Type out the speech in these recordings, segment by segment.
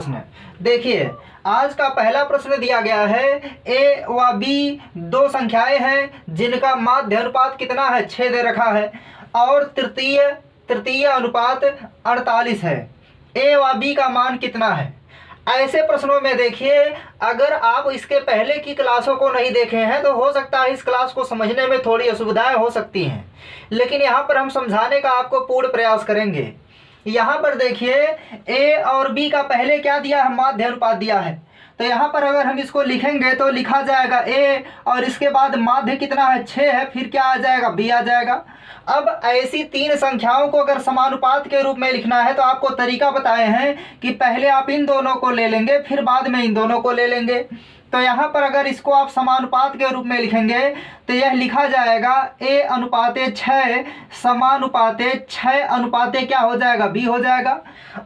प्रश्न। देखिए आज का पहला प्रश्न दिया गया है ए व बी दो संख्याएं हैं जिनका माध्य अनुपात कितना है, 6 दे रखा है, और तृतीय अनुपात 48 है। ए व बी का मान कितना है। ऐसे प्रश्नों में देखिए अगर आप इसके पहले की क्लासों को नहीं देखे हैं तो हो सकता है इस क्लास को समझने में थोड़ी असुविधाएं हो सकती हैं, लेकिन यहाँ पर हम समझाने का आपको पूर्ण प्रयास करेंगे। यहाँ पर देखिए ए और बी का पहले क्या दिया है, माध्य अनुपात दिया है। तो यहाँ पर अगर हम इसको लिखेंगे तो लिखा जाएगा ए और इसके बाद माध्य कितना है, 6 है, फिर क्या आ जाएगा, बी आ जाएगा। अब ऐसी तीन संख्याओं को अगर समानुपात के रूप में लिखना है तो आपको तरीका बताए हैं कि पहले आप इन दोनों को ले लेंगे फिर बाद में इन दोनों को ले लेंगे। तो यहाँ पर अगर इसको आप समानुपात के रूप में लिखेंगे तो यह लिखा जाएगा ए अनुपाते 6 समानुपाते 6 अनुपाते क्या हो जाएगा, बी हो जाएगा।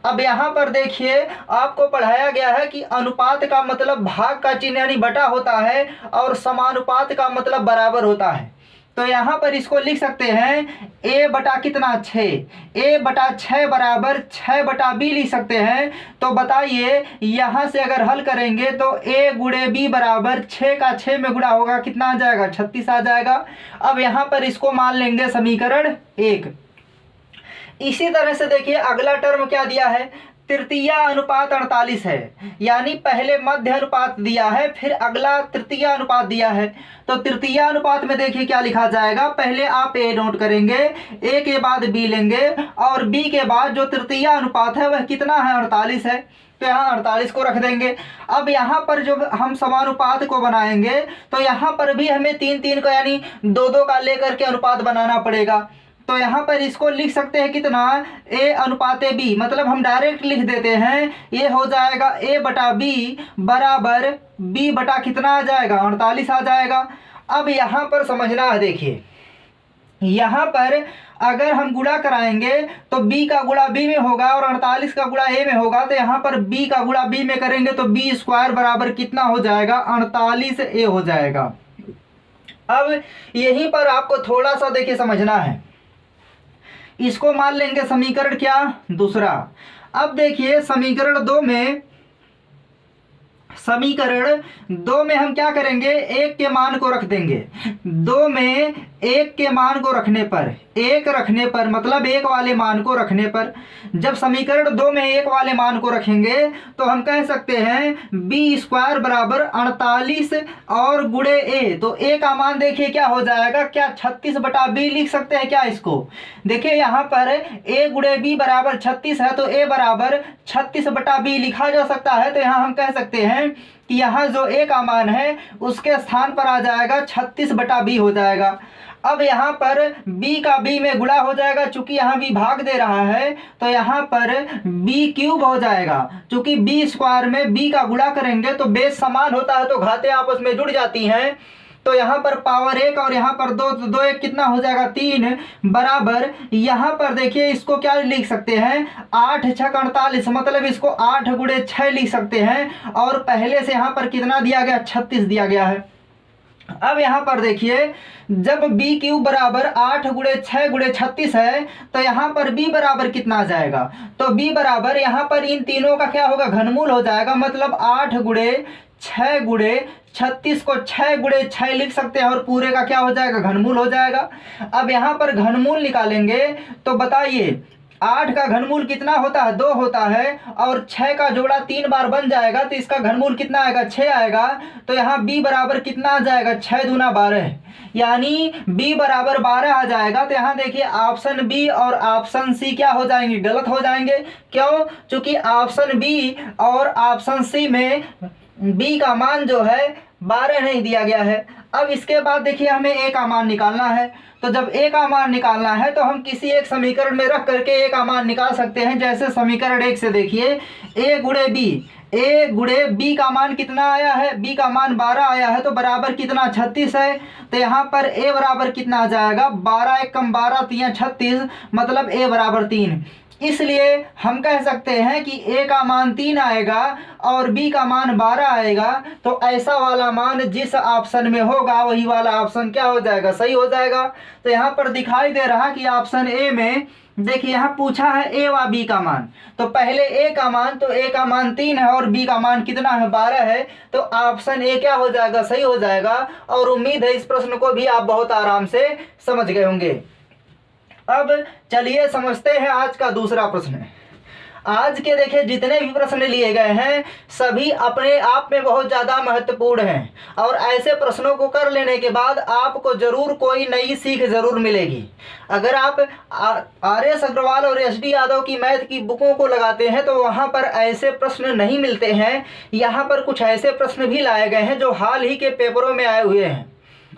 अब यहाँ पर देखिए आपको पढ़ाया गया है कि अनुपात का मतलब भाग का चिन्ह यानी बटा होता है और समानुपात का मतलब बराबर होता है। तो यहाँ पर इसको लिख सकते हैं a बटा कितना, 6, a बटा 6 बराबर 6 बटा b लिख सकते हैं। तो बताइए यहाँ से अगर हल करेंगे तो a गुणे b बराबर 6 का 6 में गुणा होगा, कितना आ जाएगा, 36 आ जाएगा। अब यहाँ पर इसको मान लेंगे समीकरण 1। इसी तरह से देखिए अगला टर्म क्या दिया है, तृतीय अनुपात 48 है, यानी पहले मध्य अनुपात दिया है फिर अगला तृतीय अनुपात दिया है। तो तृतीय अनुपात में देखिए क्या लिखा जाएगा, पहले आप ए नोट करेंगे, ए के बाद बी लेंगे और बी के बाद जो तृतीय अनुपात है वह कितना है, 48 है, तो यहाँ 48 को रख देंगे। अब यहाँ पर जो हम समानुपात को बनाएंगे तो यहाँ पर भी हमें 3 का यानी 2 का लेकर के अनुपात बनाना पड़ेगा। तो यहाँ पर इसको लिख सकते हैं कितना, a अनुपाते b, मतलब हम डायरेक्ट लिख देते हैं, ये हो जाएगा a बटा b बराबर b बटा कितना आ जाएगा, 48 आ जाएगा। अब यहाँ पर समझना है, देखिए यहाँ पर अगर हम गुणा कराएंगे तो b का गुणा b में होगा और 48 का गुणा a में होगा। तो यहाँ पर b का गुणा b में करेंगे तो b स्क्वायर बराबर कितना हो जाएगा, 48a हो जाएगा। अब यहीं पर आपको थोड़ा सा देखिए समझना है, इसको मान लेंगे समीकरण क्या, दूसरा। अब देखिए समीकरण दो में हम क्या करेंगे, 1 के मान को रख देंगे। 2 में 1 के मान को रखने पर, 1 रखने पर मतलब 1 वाले मान को रखने पर, जब समीकरण 2 में 1 वाले मान को रखेंगे तो हम कह सकते हैं बी स्क्वायर बराबर 48 और गुणे ए। तो ए का मान देखिए क्या हो जाएगा, क्या 36 बटा बी लिख सकते हैं क्या इसको। देखिए यहाँ पर ए गुणे बी बराबर 36 है तो ए बराबर 36 बटा बी लिखा जा सकता है। तो यहाँ हम कह सकते हैं कि यहाँ जो ए का मान है उसके स्थान पर आ जाएगा 36 बटा बी हो जाएगा। अब यहाँ पर b का b में गुणा हो जाएगा, चूंकि यहाँ b भाग दे रहा है तो यहाँ पर b क्यूब हो जाएगा। चूंकि b स्क्वायर में b का गुणा करेंगे तो बेस समान होता है तो घातें आपस में जुड़ जाती हैं। तो यहाँ पर पावर 1 और यहाँ पर 2, 2 1 कितना हो जाएगा, 3 बराबर। यहाँ पर देखिए इसको क्या लिख सकते हैं, 8 6 48, मतलब इसको 8 गुणे 6 लिख सकते हैं और पहले से यहाँ पर कितना दिया गया, 36 दिया गया है। अब यहाँ पर देखिए जब b क्यूब बराबर 8 गुणे 6 गुणे 36 है तो यहाँ पर b बराबर कितना आ जाएगा, तो b बराबर यहाँ पर इन तीनों का क्या होगा, घनमूल हो जाएगा। मतलब 8 गुणे 6 गुणे 36 को 6 गुणे 6 लिख सकते हैं और पूरे का क्या हो जाएगा, घनमूल हो जाएगा। अब यहाँ पर घनमूल निकालेंगे तो बताइए 8 का घनमूल कितना होता है, 2 होता है और 6 का जोड़ा 3 बार बन जाएगा तो इसका घनमूल कितना आएगा, 6 आएगा। तो यहाँ b बराबर कितना आ जाएगा, 6 दूना 12, यानी b बराबर 12 आ जाएगा। तो यहाँ देखिए ऑप्शन बी और ऑप्शन सी क्या हो जाएंगे, गलत हो जाएंगे। क्यों, क्योंकि ऑप्शन बी और ऑप्शन सी में b का मान जो है 12 नहीं दिया गया है। अब इसके बाद देखिए हमें a का मान निकालना है। तो जब a का मान निकालना है तो हम किसी एक समीकरण में रख करके a का मान निकाल सकते हैं। जैसे समीकरण 1 से देखिए a गुणे b का मान कितना आया है, b का मान 12 आया है तो बराबर कितना, 36 है। तो यहाँ पर a बराबर कितना आ जाएगा, 12 1 कम 12 3 36, मतलब a बराबर 3। इसलिए हम कह सकते हैं कि a का मान 3 आएगा और b का मान 12 आएगा। तो ऐसा वाला मान जिस ऑप्शन में होगा वही वाला ऑप्शन क्या हो जाएगा, सही हो जाएगा। तो यहाँ पर दिखाई दे रहा कि ऑप्शन ए में देखिए यहाँ पूछा है ए व बी का मान, तो पहले ए का मान, तो ए का मान 3 है और बी का मान कितना है 12 है, तो ऑप्शन ए क्या हो जाएगा, सही हो जाएगा। और उम्मीद है इस प्रश्न को भी आप बहुत आराम से समझ गए होंगे। अब चलिए समझते हैं आज का दूसरा प्रश्न। आज के देखिए जितने भी प्रश्न लिए गए हैं सभी अपने आप में बहुत ज़्यादा महत्वपूर्ण हैं और ऐसे प्रश्नों को कर लेने के बाद आपको ज़रूर कोई नई सीख ज़रूर मिलेगी। अगर आप आर.एस. अग्रवाल और एस.डी. यादव की मैथ की बुकों को लगाते हैं तो वहाँ पर ऐसे प्रश्न नहीं मिलते हैं। यहाँ पर कुछ ऐसे प्रश्न भी लाए गए हैं जो हाल ही के पेपरों में आए हुए हैं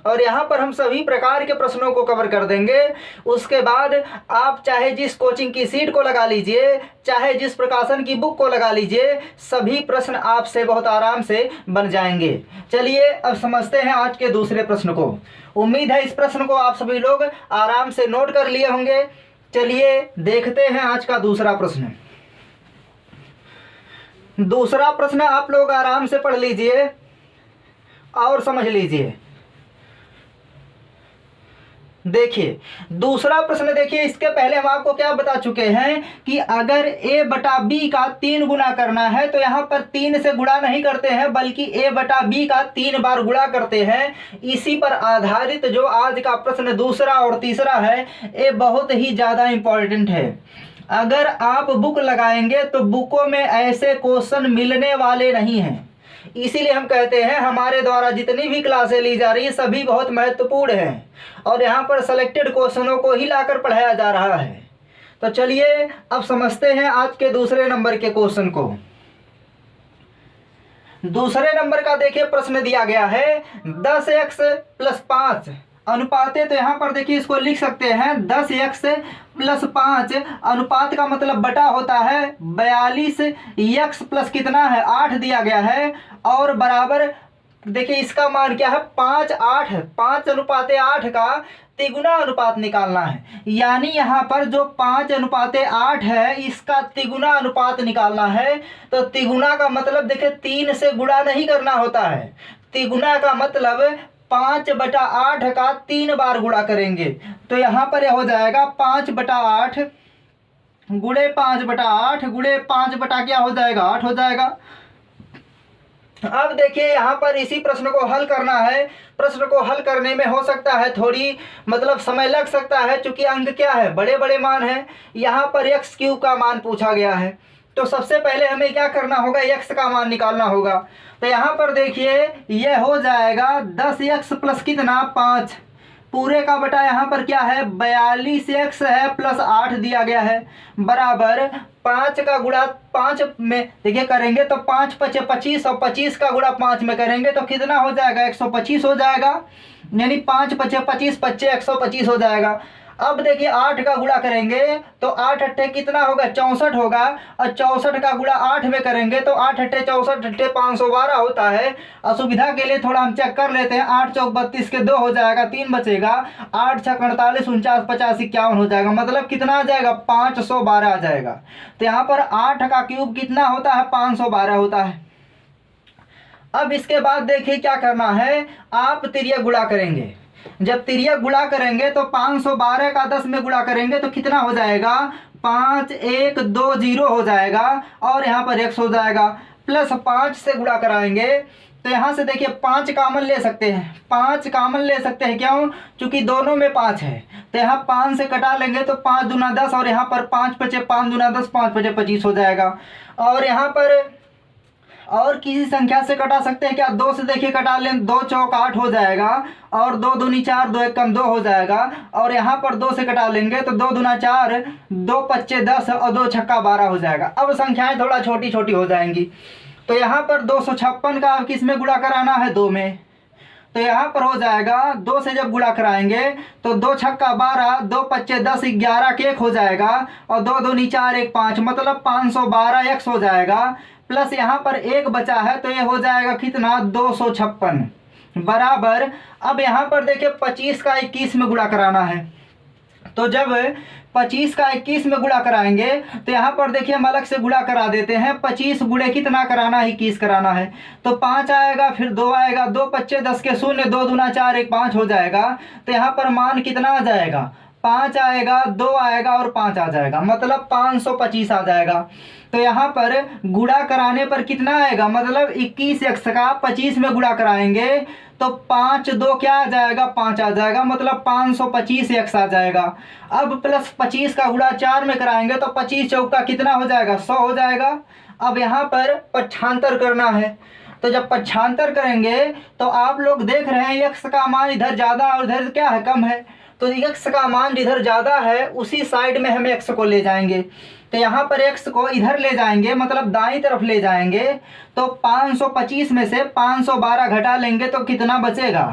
और यहाँ पर हम सभी प्रकार के प्रश्नों को कवर कर देंगे। उसके बाद आप चाहे जिस कोचिंग की सीट को लगा लीजिए, चाहे जिस प्रकाशन की बुक को लगा लीजिए, सभी प्रश्न आपसे बहुत आराम से बन जाएंगे। चलिए अब समझते हैं आज के दूसरे प्रश्न को। उम्मीद है इस प्रश्न को आप सभी लोग आराम से नोट कर लिए होंगे। चलिए देखते हैं आज का दूसरा प्रश्न। दूसरा प्रश्न आप लोग आराम से पढ़ लीजिए और समझ लीजिए। देखिए दूसरा प्रश्न, देखिए इसके पहले हम आपको क्या बता चुके हैं कि अगर a बटा b का 3 गुना करना है तो यहाँ पर 3 से गुणा नहीं करते हैं बल्कि a बटा b का 3 बार गुणा करते हैं। इसी पर आधारित जो आज का प्रश्न दूसरा और तीसरा है ये बहुत ही ज़्यादा इम्पोर्टेंट है। अगर आप बुक लगाएंगे तो बुकों में ऐसे क्वेश्चन मिलने वाले नहीं हैं। इसीलिए हम कहते हैं हमारे द्वारा जितनी भी क्लासें ली जा रही है सभी बहुत महत्वपूर्ण हैं और यहाँ पर सेलेक्टेड क्वेश्चनों को ही लाकर पढ़ाया जा रहा है। तो चलिए अब समझते हैं आज के दूसरे नंबर के क्वेश्चन को। दूसरे नंबर का देखिए प्रश्न दिया गया है 10x + 5 अनुपात है। तो यहाँ पर देखिए इसको लिख सकते हैं 10x + 5 अनुपात का मतलब बटा होता है 42x प्लस कितना है 8 दिया गया है और बराबर देखिए इसका मान क्या है 5 8 5:8 का तिगुना अनुपात निकालना है। यानी यहाँ पर जो 5:8 है इसका तिगुना अनुपात निकालना है। तो तिगुना का मतलब देखिए 3 से गुणा नहीं करना होता है। तिगुना का मतलब 5/8 का 3 बार गुणा करेंगे। तो यहाँ पर यह हो जाएगा 5/8 गुणे 5/8 गुणे 5 बटा क्या हो जाएगा 8 हो जाएगा। अब देखिए यहाँ पर इसी प्रश्न को हल करना है। प्रश्न को हल करने में हो सकता है थोड़ी मतलब समय लग सकता है क्योंकि अंक क्या है बड़े बड़े मान हैं। यहाँ पर x³ का मान पूछा गया है तो सबसे पहले हमें क्या करना होगा x का मान निकालना होगा। तो यहाँ पर देखिए यह हो जाएगा 10x प्लस कितना 5 पूरे का बटा यहाँ पर क्या है 42x है प्लस 8 दिया गया है बराबर 5 का गुणा 5 में देखिए करेंगे तो 5 × 5 = 25 और 25 का गुणा 5 में करेंगे तो कितना हो जाएगा 125 हो जाएगा। यानी 5 × 5 = 25 25 125 हो जाएगा। अब देखिए 8 का गुणा करेंगे तो 8 8 कितना होगा 64 होगा और 64 का गुणा 8 में करेंगे तो 8 8 64 8 512 होता है। असुविधा के लिए थोड़ा हम चेक कर लेते हैं 8 चौक 32 के 2 हो जाएगा 3 बचेगा 8 6 48 49 50 51 हो जाएगा मतलब कितना आ जाएगा 512 आ जाएगा। तो यहाँ पर 8 का क्यूब कितना होता है 512 होता है। अब इसके बाद देखिए क्या करना है आप तिर्यक गुणा करेंगे। जब तिर्यक गुणा करेंगे तो 512 का 10 में गुणा करेंगे तो कितना हो जाएगा 5120 हो जाएगा और यहाँ पर x हो जाएगा प्लस 5 से गुणा कराएंगे तो यहाँ से देखिए 5 कामन ले सकते हैं 5 कामन ले सकते हैं क्यों क्योंकि दोनों में 5 है। तो यहाँ 5 से कटा लेंगे तो 5 दूना 10 और यहाँ पर 5 × 5 = 5 दूना 10 5 × 5 = 25 हो जाएगा। और यहाँ पर और किसी संख्या से कटा सकते हैं क्या 2 से देखिए कटा लें 2 चौक 8 हो जाएगा और 2 दूनी 4 2 1 कम 2 हो जाएगा। और यहाँ पर 2 से कटा लेंगे तो 2 दूना 4 2 पच्चे 10 और 2 छक्का 12 हो जाएगा। अब संख्याएं थोड़ा छोटी छोटी हो जाएंगी। तो यहाँ पर 256 का किस में गुणा कराना है 2 में। तो यहाँ पर हो जाएगा 2 से जब गुणा कराएंगे तो 2 छक्का 12 2 पच्चे 10 11 के 1 हो जाएगा और 2 दूनी 4 1 5 मतलब 512x हो जाएगा। प्लस यहाँ पर 1 बचा है तो ये हो जाएगा कितना 256 बराबर। अब यहाँ पर देखिए 25 का 21 में गुणा कराना है। तो जब 25 का 21 में गुणा कराएंगे तो यहाँ पर देखिए हम अलग से गुणा करा देते हैं 25 गुणे कितना कराना है 21 कराना है तो 5 आएगा फिर 2 आएगा 2 पच्चे 10 के 0 2 दूना 4 1 5 हो जाएगा। तो यहाँ पर मान कितना आ जाएगा 5 आएगा, 2 आएगा और 5 आ जाएगा, मतलब 525 आ जाएगा। तो यहाँ पर गुणा कराने पर कितना आएगा, मतलब 21x का 25 में गुणा कराएंगे तो 5 2 क्या आ जाएगा, 5 आ जाएगा, मतलब 525x आ जाएगा। अब प्लस 25 का गुणा 4 में कराएंगे तो 25 चौका कितना हो जाएगा, 100 हो जाएगा। अब यहाँ पर पक्षांतर करना है, तो जब पक्षांतर करेंगे तो आप लोग देख रहे हैं x का मान इधर ज़्यादा और इधर क्या है, कम है। तो x का मान इधर ज़्यादा है, उसी साइड में हम x को ले जाएंगे। तो यहाँ पर x को इधर ले जाएंगे, मतलब दाईं तरफ ले जाएंगे। तो 525 में से 512 घटा लेंगे तो कितना बचेगा,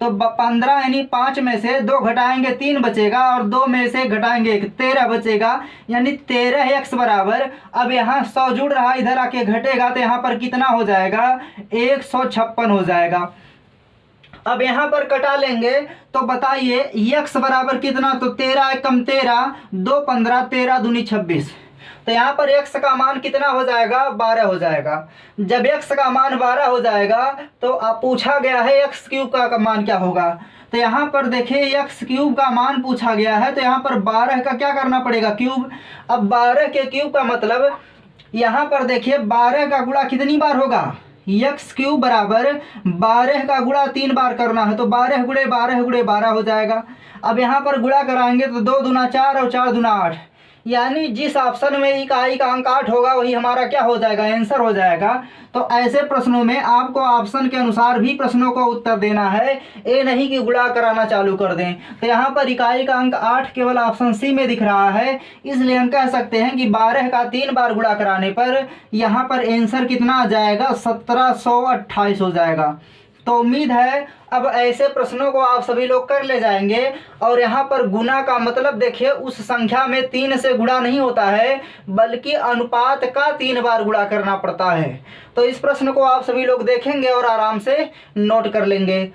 तो 15 यानी 5 में से 2 घटाएंगे 3 बचेगा, और 2 में से घटाएंगे 13 बचेगा, यानी 13x बराबर। अब यहाँ 100 जुड़ रहा, इधर आके घटेगा तो यहाँ पर कितना हो जाएगा, 156 हो जाएगा। अब यहाँ पर कटा लेंगे तो बताइए x बराबर कितना, तो 13 एकम 13, 2 15, 13 दूनी 26। तो यहाँ पर x का मान कितना हो जाएगा, 12 हो जाएगा। जब x का मान 12 हो जाएगा तो आप पूछा गया है x क्यूब का मान क्या होगा। तो यहाँ पर देखिए x क्यूब का मान पूछा गया है, तो यहाँ पर 12 का क्या करना पड़ेगा, क्यूब। अब 12 के क्यूब का मतलब यहाँ पर देखिए 12 का गुणा कितनी बार होगा, x क्यूब बराबर 12 का गुणा 3 बार करना है, तो 12 गुणे 12 गुणे 12 हो जाएगा। अब यहाँ पर गुणा कराएंगे तो 2 दूना 4 और 4 दूना 8, यानी जिस ऑप्शन में इकाई का अंक 8 होगा वही हमारा क्या हो जाएगा, आंसर हो जाएगा। तो ऐसे प्रश्नों में आपको ऑप्शन के अनुसार भी प्रश्नों को उत्तर देना है, ये नहीं कि गुणा कराना चालू कर दें। तो यहाँ पर इकाई का अंक 8 केवल ऑप्शन सी में दिख रहा है, इसलिए हम कह सकते हैं कि 12 का 3 बार गुणा कराने पर यहाँ पर आंसर कितना आ जाएगा, 1728 हो जाएगा। तो उम्मीद है अब ऐसे प्रश्नों को आप सभी लोग कर ले जाएंगे। और यहाँ पर गुना का मतलब देखिए उस संख्या में 3 से गुणा नहीं होता है, बल्कि अनुपात का 3 बार गुणा करना पड़ता है। तो इस प्रश्न को आप सभी लोग देखेंगे और आराम से नोट कर लेंगे।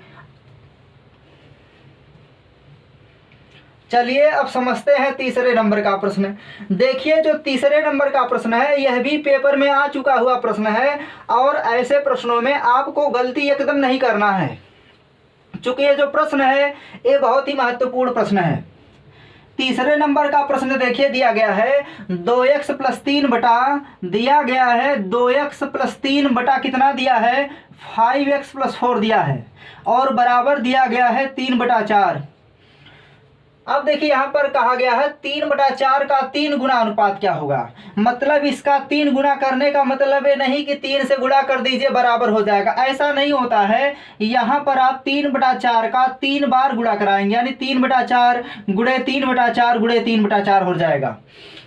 चलिए अब समझते हैं तीसरे नंबर का प्रश्न। देखिए जो तीसरे नंबर का प्रश्न है यह भी पेपर में आ चुका हुआ प्रश्न है, और ऐसे प्रश्नों में आपको गलती एकदम नहीं करना है, चूंकि ये जो प्रश्न है ये बहुत ही महत्वपूर्ण प्रश्न है। तीसरे नंबर का प्रश्न देखिए दिया गया है 2x + 3 बटा दिया गया है 2x + 3 बटा कितना दिया है, 5x + 4 दिया है, और बराबर दिया गया है 3/4। अब देखिए यहाँ पर कहा गया है 3/4 का 3 गुना अनुपात क्या होगा। मतलब इसका 3 गुना करने का मतलब ये नहीं कि 3 से गुणा कर दीजिए बराबर हो जाएगा, ऐसा नहीं होता है। यहाँ पर आप 3/4 का 3 बार गुणा कराएंगे, यानी 3/4 गुणे 3/4 गुणे 3/4 हो जाएगा।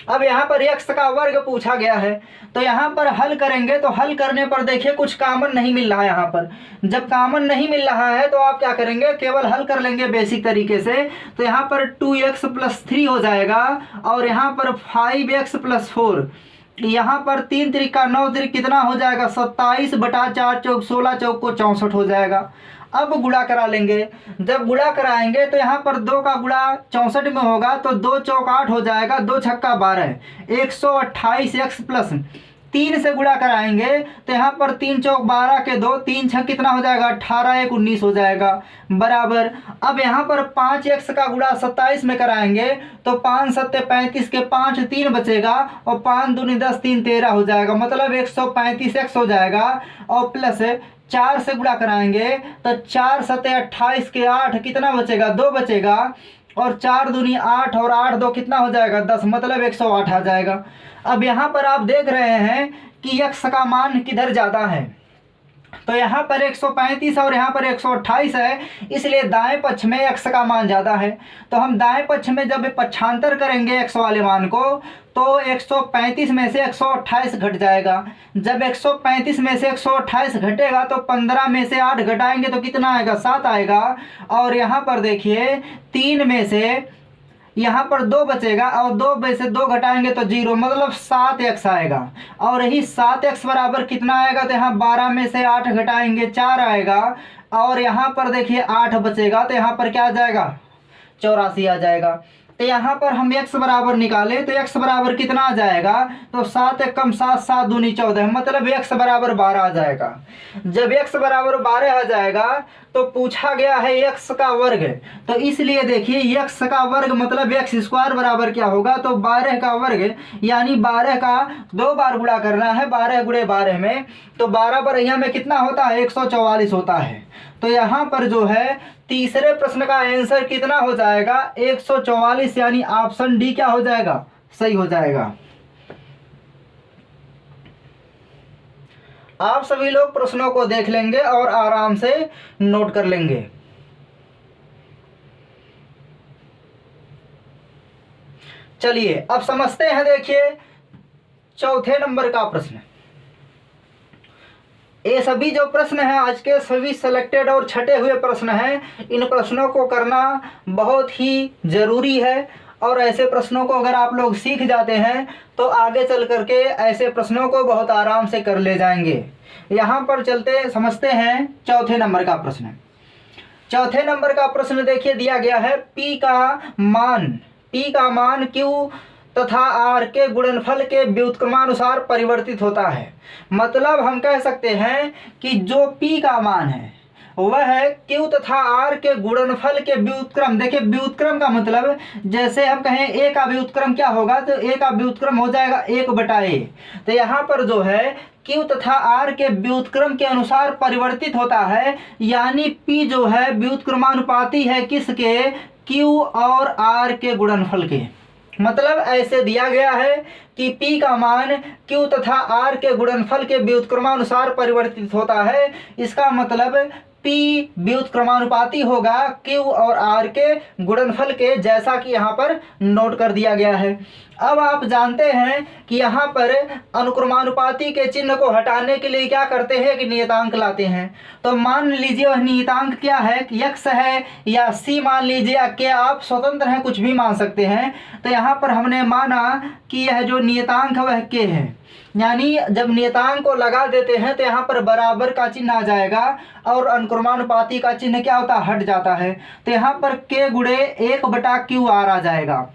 अब यहाँ पर x का वर्ग पूछा गया है, तो यहाँ पर हल करेंगे तो हल करने पर देखिए कुछ कॉमन नहीं मिल रहा है। यहाँ पर जब कॉमन नहीं मिल रहा है तो आप क्या करेंगे, केवल हल कर लेंगे बेसिक तरीके से। तो यहाँ पर 2x + 3 हो जाएगा, और यहाँ पर 5x + 4, यहाँ पर 3 त्रिक का 9 त्रिक कितना हो जाएगा, 27/4 चौक 16 चौक को 64 हो जाएगा। अब गुणा करा लेंगे, जब गुणा कराएंगे तो यहाँ पर 2 का गुणा 64 में होगा, तो 2 चौक 8 हो जाएगा, 2 छक्का 12, 128x + 3 से गुणा कराएंगे तो यहाँ पर 3 चौक 12 के 2, 3 छक कितना हो जाएगा, 18 1 19 हो जाएगा, बराबर। अब यहाँ पर 5x का गुणा 27 में कराएंगे तो 5 7 35 के 5 3 बचेगा, और 5 दूनी 10 3 13 हो जाएगा, मतलब 135x हो जाएगा। और प्लस 4 से गुणा कराएंगे तो 4 7 28 के 8 कितना बचेगा, 2 बचेगा, और 4 दूनी 8 और 8 2 कितना हो जाएगा, 10, मतलब 108 आ जाएगा। अब यहाँ पर आप देख रहे हैं कि x का मान किधर ज़्यादा है, तो यहाँ पर 135 और यहाँ पर 128 है, इसलिए दाएं पक्ष में x का मान ज़्यादा है। तो हम दाएं पक्ष में जब पक्षांतर करेंगे x वाले मान को तो 135 में से 128 घट जाएगा। जब 135 में से 128 घटेगा तो 15 में से 8 घटाएंगे तो कितना आएगा, 7 आएगा। और यहाँ पर देखिए 3 में से यहाँ पर 2 बचेगा, और 2 में से 2 घटाएंगे तो 0, मतलब 7x आएगा। और यही 7x बराबर कितना आएगा, तो यहाँ 12 में से 8 घटाएंगे 4 आएगा, और यहाँ पर देखिए 8 बचेगा, तो यहाँ पर क्या आ जाएगा, 84 आ जाएगा। तो यहाँ पर हम x बराबर निकाले तो x बराबर कितना आ जाएगा, तो 7 1 कम 7 7 दूनी 14, मतलब x बराबर 12 आ जाएगा। जब x बराबर 12 आ जाएगा तो पूछा गया है x का वर्ग, तो इसलिए देखिए x का वर्ग मतलब x स्क्वायर बराबर क्या होगा, तो 12 का वर्ग यानी 12 का 2 बार गुणा करना है, 12 गुणे 12 में, तो 12 बरहिया में कितना होता है 144 होता है। तो यहाँ पर जो है तीसरे प्रश्न का आंसर कितना हो जाएगा 144, यानी ऑप्शन डी क्या हो जाएगा, सही हो जाएगा। आप सभी लोग प्रश्नों को देख लेंगे और आराम से नोट कर लेंगे। चलिए अब समझते हैं, देखिए चौथे नंबर का प्रश्न। ये सभी जो प्रश्न हैं आज के सभी सिलेक्टेड और छटे हुए प्रश्न हैं, इन प्रश्नों को करना बहुत ही ज़रूरी है, और ऐसे प्रश्नों को अगर आप लोग सीख जाते हैं तो आगे चल करके ऐसे प्रश्नों को बहुत आराम से कर ले जाएंगे। यहाँ पर चलते समझते हैं चौथे नंबर का प्रश्न। चौथे नंबर का प्रश्न देखिए दिया गया है P का मान Q तथा R के गुणनफल के व्युत्क्रमानुसार परिवर्तित होता है। मतलब हम कह सकते हैं कि जो P का मान है वह है Q तथा R के गुणनफल के व्युत्क्रम। देखिए व्युत्क्रम का मतलब जैसे हम कहें A का व्युत्क्रम क्या होगा, तो A का व्युत्क्रम हो जाएगा 1/A। तो यहाँ पर जो है Q तथा R के व्युत्क्रम के अनुसार परिवर्तित होता है, यानी P जो है व्युत्क्रमानुपाती है किसके, Q और R के गुणनफल के। मतलब ऐसे दिया गया है कि P का मान Q तथा R के गुणनफल के व्युत्क्रमानुसार परिवर्तित होता है। इसका मतलब P व्युत्क्रमानुपाती होगा Q और R के गुणनफल के, जैसा कि यहाँ पर नोट कर दिया गया है। अब आप जानते हैं कि यहाँ पर अनुक्रमानुपाती के चिन्ह को हटाने के लिए क्या करते हैं कि नियतांक लाते हैं। तो मान लीजिए वह नियतांक क्या है, x है या c मान लीजिए, या k, आप स्वतंत्र हैं, कुछ भी मान सकते हैं। तो यहाँ पर हमने माना कि यह जो नियतांक है वह k है, यानी जब नियतांक को लगा देते हैं तो यहाँ पर बराबर का चिन्ह आ जाएगा और अनुक्रमानुपाती का चिन्ह क्या होता है, हट जाता है। तो यहाँ पर k गुणे 1/QR आ जाएगा।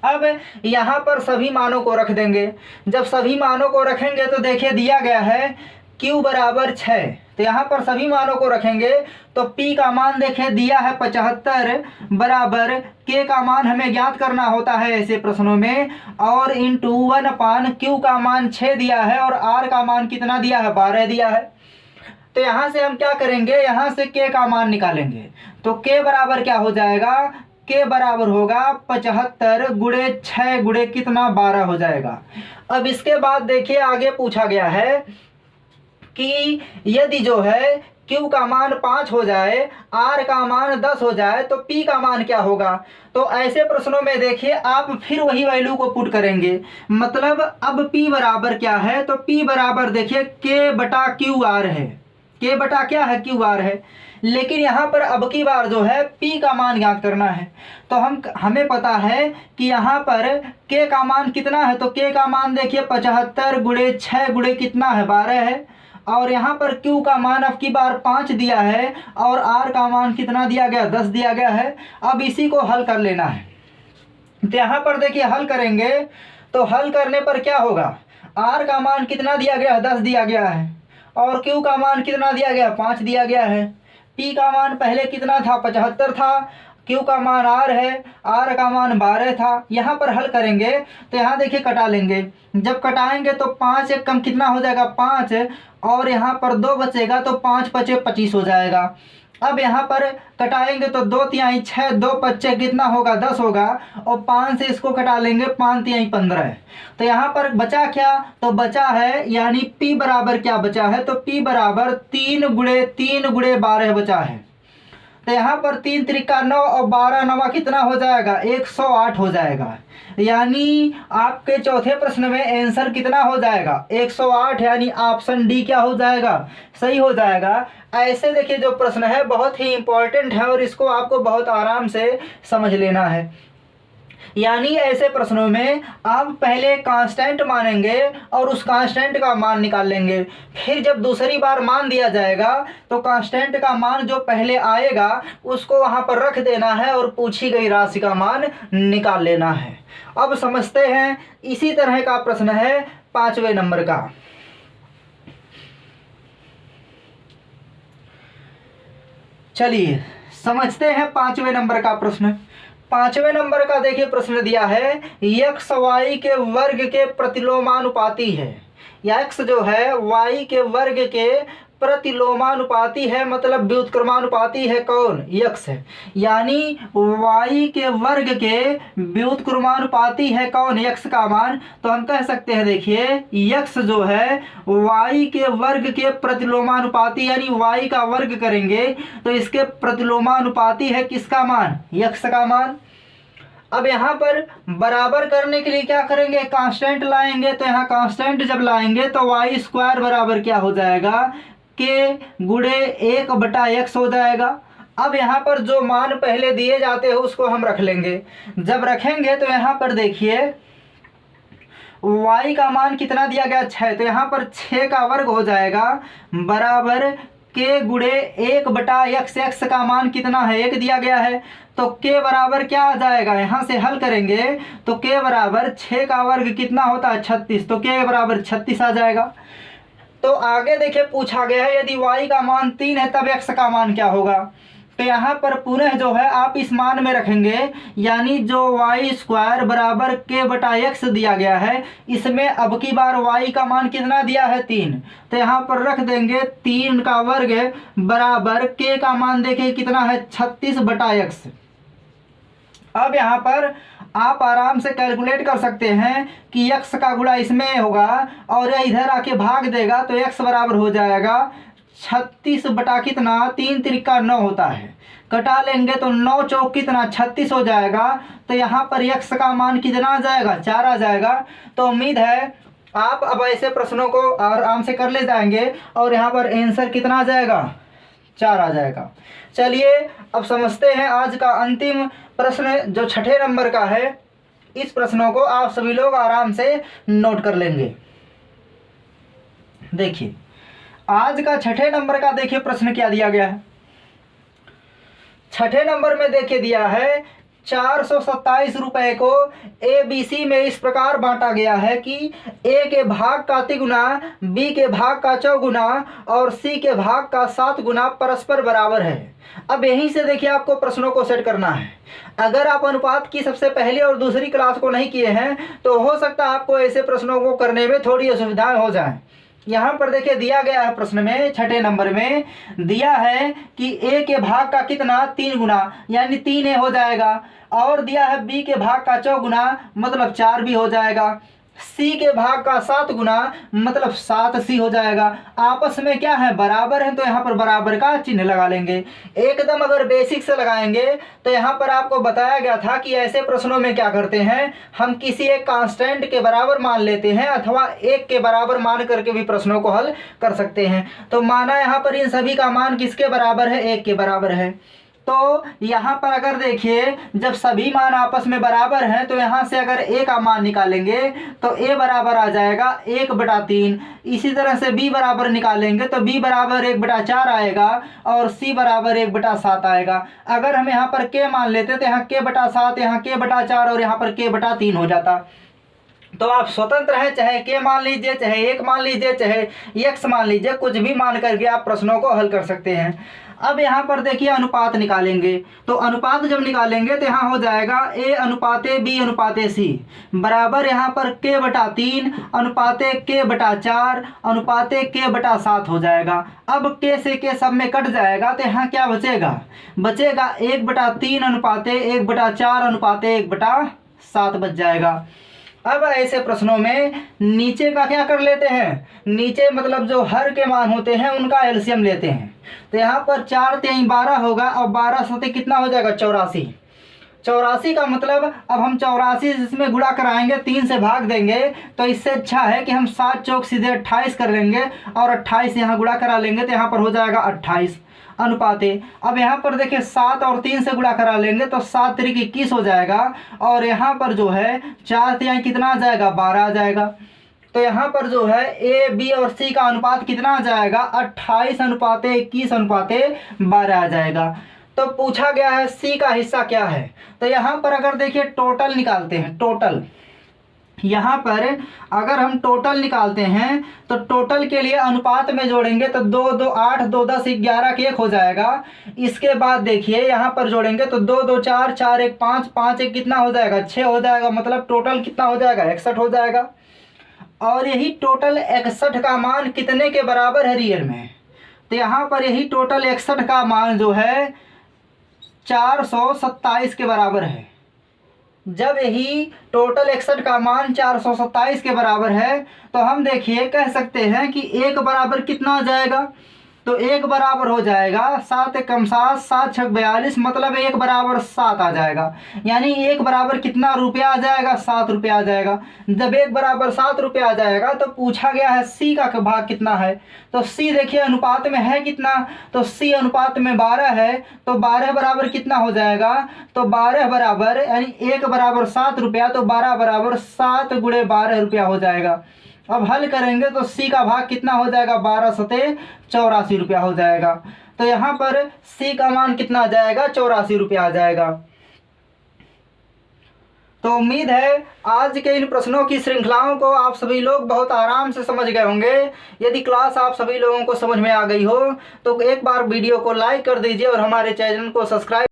अब यहाँ पर सभी मानों को रख देंगे। जब सभी मानों को रखेंगे तो देखिए दिया गया है Q बराबर 6, तो यहाँ पर सभी मानों को रखेंगे तो P का मान देखें दिया है 75 बराबर K का मान हमें ज्ञात करना होता है ऐसे प्रश्नों में, और इंटू 1/Q का मान 6 दिया है और R का मान कितना दिया है, 12 दिया है। तो यहाँ से हम क्या करेंगे, यहाँ से K का मान निकालेंगे। तो K बराबर क्या हो जाएगा, K बराबर होगा 75 गुणे 6 गुणे कितना, 12 हो जाएगा। अब इसके बाद देखिए आगे पूछा गया है कि यदि जो है Q का मान 5 हो जाए, R का मान 10 हो जाए, तो P का मान क्या होगा। तो ऐसे प्रश्नों में देखिए आप फिर वही वैल्यू को पुट करेंगे। मतलब अब P बराबर क्या है, तो P बराबर देखिए K/QR है। K बटा क्या है, QR है। लेकिन यहाँ पर अब की बार जो है P का मान ज्ञात करना है। तो हमें पता है कि यहाँ पर K का मान कितना है, तो K का मान देखिए 75 गुणे 6 गुणे कितना है, 12 है। और यहाँ पर Q का मान अब की बार 5 दिया है और R का मान कितना दिया गया, 10 दिया गया है। अब इसी को हल कर लेना है। तो यहाँ पर देखिए हल करेंगे तो हल करने पर क्या होगा, R का मान कितना दिया गया है, 10 दिया गया है, और Q का मान कितना दिया गया, 5 दिया गया है। P का मान पहले कितना था, 75 था। Q का मान R है, R का मान 12 था। यहाँ पर हल करेंगे तो यहाँ देखिए कटा लेंगे। जब कटाएंगे तो 5 एक कम कितना हो जाएगा, 5, और यहाँ पर 2 बचेगा तो 5 5 25 हो जाएगा। अब यहाँ पर कटाएंगे तो 2 तिहाई 6, 2 पच्चे कितना होगा, 10 होगा, और 5 से इसको कटा लेंगे, 5 तिहाई 15। तो यहाँ पर बचा क्या, तो बचा है यानी P बराबर क्या बचा है, तो P बराबर 3 गुणे 3 गुणे 12 बचा है। तो यहाँ पर 3 त्रिका 9 और 12 नवा कितना हो जाएगा, 108 हो जाएगा। यानी आपके चौथे प्रश्न में आंसर कितना हो जाएगा, 108, यानी ऑप्शन डी क्या हो जाएगा, सही हो जाएगा। ऐसे देखिए जो प्रश्न है बहुत ही इंपॉर्टेंट है और इसको आपको बहुत आराम से समझ लेना है। यानी ऐसे प्रश्नों में आप पहले कांस्टेंट मानेंगे और उस कांस्टेंट का मान निकाल लेंगे। फिर जब दूसरी बार मान दिया जाएगा तो कांस्टेंट का मान जो पहले आएगा उसको वहां पर रख देना है और पूछी गई राशि का मान निकाल लेना है। अब समझते हैं, इसी तरह का प्रश्न है 5वें नंबर का। चलिए समझते हैं 5वें नंबर का प्रश्न। 5वें नंबर का देखिए प्रश्न दिया है, x y के वर्ग के प्रतिलोमानुपाती है। x जो है y के वर्ग के प्रतिलोमानुपाती है, मतलब व्युत्क्रमानुपाती है। कौन? x है। यानी y के वर्ग के व्युत्क्रमानुपाती है कौन? x का मान। तो हम कह सकते हैं, देखिए x जो है y के वर्ग के प्रतिलोमानुपाती, यानी y का वर्ग करेंगे तो इसके प्रतिलोमानुपाती है किसका मान? x का मान। अब यहाँ पर बराबर करने के लिए क्या करेंगे? कांस्टेंट लाएंगे। तो यहाँ कांस्टेंट जब लाएंगे तो वाई स्क्वायर बराबर क्या हो जाएगा? के गुणे 1/x हो जाएगा। अब यहाँ पर जो मान पहले दिए जाते हैं उसको हम रख लेंगे। जब रखेंगे तो यहाँ पर देखिए y का मान कितना दिया गया? 6। तो यहाँ पर 6 का वर्ग हो जाएगा बराबर के गुणे 1/x। x का मान कितना है? 1 दिया गया है। तो k बराबर क्या आ जाएगा? यहाँ से हल करेंगे तो k बराबर 6 का वर्ग कितना होता है? 36। तो k बराबर 36 आ जाएगा। तो आगे देखिए पूछा गया है, यदि y का मान 3 है तब x का मान क्या होगा? तो यहाँ पर पुनः जो है आप इस मान में रखेंगे, यानी जो वाई स्क्वायर बराबर k/x दिया गया है, इसमें अब की बार y का मान कितना दिया है? 3। तो यहाँ पर रख देंगे 3 का वर्ग बराबर k का मान देखिए कितना है? 36/x। अब यहाँ पर आप आराम से कैलकुलेट कर सकते हैं कि x का गुणा इसमें होगा और यह इधर आके भाग देगा तो x बराबर हो जाएगा 36 बटा कितना? 3 त्रिका 9 होता है। कटा लेंगे तो 9 चौक कितना? 36 हो जाएगा। तो यहाँ पर x का मान कितना आ जाएगा? 4 आ जाएगा। तो उम्मीद है आप अब ऐसे प्रश्नों को आराम से कर ले जाएंगे और यहाँ पर आंसर कितना आ जाएगा? 4 आ जाएगा। चलिए अब समझते हैं आज का अंतिम प्रश्न जो 6ठे नंबर का है। इस प्रश्नों को आप सभी लोग आराम से नोट कर लेंगे। देखिए आज का 6ठे नंबर का देखिए प्रश्न क्या दिया गया है। 6ठे नंबर में देखिए दिया है 427 रुपए को ABC में इस प्रकार बांटा गया है कि A के भाग का 3 गुना, B के भाग का 4 गुना और C के भाग का 7 गुना परस्पर बराबर है। अब यहीं से देखिए आपको प्रश्नों को सेट करना है। अगर आप अनुपात की सबसे पहली और दूसरी क्लास को नहीं किए हैं तो हो सकता है आपको ऐसे प्रश्नों को करने में थोड़ी असुविधाएं हो जाएं। यहाँ पर देखिए दिया गया है प्रश्न में 6ठे नंबर में दिया है कि A के भाग का कितना? 3 गुना, यानी 3A हो जाएगा। और दिया है B के भाग का 4 गुना, मतलब 4 भी हो जाएगा। C के भाग का 7 गुना, मतलब 7C हो जाएगा। आपस में क्या है? बराबर है। तो यहाँ पर बराबर का चिन्ह लगा लेंगे। एकदम अगर बेसिक से लगाएंगे तो यहाँ पर आपको बताया गया था कि ऐसे प्रश्नों में क्या करते हैं, हम किसी एक कांस्टेंट के बराबर मान लेते हैं अथवा 1 के बराबर मान करके भी प्रश्नों को हल कर सकते हैं। तो माना यहाँ पर इन सभी का मान किसके बराबर है? 1 के बराबर है। तो यहाँ पर अगर देखिए जब सभी मान आपस में बराबर हैं तो यहाँ से अगर A का मान निकालेंगे तो A बराबर आ जाएगा 1/3। इसी तरह से B बराबर निकालेंगे तो B बराबर 1/4 आएगा और C बराबर 1/7 आएगा। अगर हम यहाँ पर K मान लेते तो यहाँ K/7, यहाँ K/4 और यहाँ पर K/3 हो जाता। तो आप स्वतंत्र हैं, चाहे K मान लीजिए, चाहे 1 मान लीजिए, चाहे x मान लीजिए, कुछ भी मान करके आप प्रश्नों को हल कर सकते हैं। अब यहाँ पर देखिए अनुपात निकालेंगे। तो अनुपात जब निकालेंगे तो यहाँ हो जाएगा A अनुपाते B अनुपाते C बराबर यहाँ पर K/3 अनुपाते K/4 अनुपाते K/7 हो जाएगा। अब K से K सब में कट जाएगा तो यहाँ क्या बचेगा? बचेगा 1/3 अनुपाते 1/4 अनुपाते 1/7 बच जाएगा। अब ऐसे प्रश्नों में नीचे का क्या कर लेते हैं? नीचे मतलब जो हर के मान होते हैं उनका एलसीएम लेते हैं। तो यहाँ पर 4 × 3 = 12 होगा और 12 सते कितना हो जाएगा? 84। 84 का मतलब अब हम 84 इसमें गुणा कराएंगे, 3 से भाग देंगे, तो इससे अच्छा है कि हम 7 चौक सीधे 28 कर लेंगे और 28 यहाँ गुणा करा लेंगे, तो यहाँ पर हो जाएगा 28 अनुपाते। अब यहाँ पर देखिए 7 और 3 से गुणा करा लेंगे तो 7 त्रिक 21 हो जाएगा, और यहाँ पर जो है 4 तिहाई कितना आ जाएगा, 12 आ जाएगा। तो यहाँ पर जो है ए बी और सी का अनुपात कितना आ जाएगा, 28 अनुपाते 21 अनुपाते 12 आ जाएगा। तो पूछा गया है सी का हिस्सा क्या है। तो यहाँ पर अगर देखिए टोटल निकालते हैं, टोटल यहाँ पर अगर हम टोटल निकालते हैं तो टोटल के लिए अनुपात में जोड़ेंगे तो 2 2 8 2 10 11 के 1 हो जाएगा। इसके बाद देखिए यहाँ पर जोड़ेंगे तो 2 2 4 4 1 5 5 1 कितना हो जाएगा, 6 हो जाएगा। मतलब टोटल कितना हो जाएगा, 61 हो जाएगा। और यही टोटल 61 का मान कितने के बराबर है रियल में, तो यहाँ पर यही टोटल 61 का मान जो है 427 के बराबर है। जब यही टोटल 61 का मान 427 के बराबर है तो हम देखिए कह सकते हैं कि 1 बराबर कितना आ जाएगा, तो 1 बराबर हो जाएगा 7 एकम 7 7 छक 42, मतलब 1 बराबर 7 आ जाएगा। यानी 1 बराबर कितना रुपया आ जाएगा, 7 रुपया आ जाएगा। जब 1 बराबर 7 रुपया आ जाएगा तो पूछा गया है सी का भाग कितना है। तो सी देखिए अनुपात में है कितना, तो सी अनुपात में 12 है, तो 12 बराबर कितना हो जाएगा, तो 12 बराबर यानी 1 बराबर 7 रुपया, तो 12 बराबर 7 गुणे 12 रुपया हो जाएगा। अब हल करेंगे तो सी का भाग कितना हो जाएगा, 12 सते 84 रुपया हो जाएगा। तो यहाँ पर सी का मान कितना आ जाएगा, 84 रुपया आ जाएगा। तो उम्मीद है आज के इन प्रश्नों की श्रृंखलाओं को आप सभी लोग बहुत आराम से समझ गए होंगे। यदि क्लास आप सभी लोगों को समझ में आ गई हो तो एक बार वीडियो को लाइक कर दीजिए और हमारे चैनल को सब्सक्राइब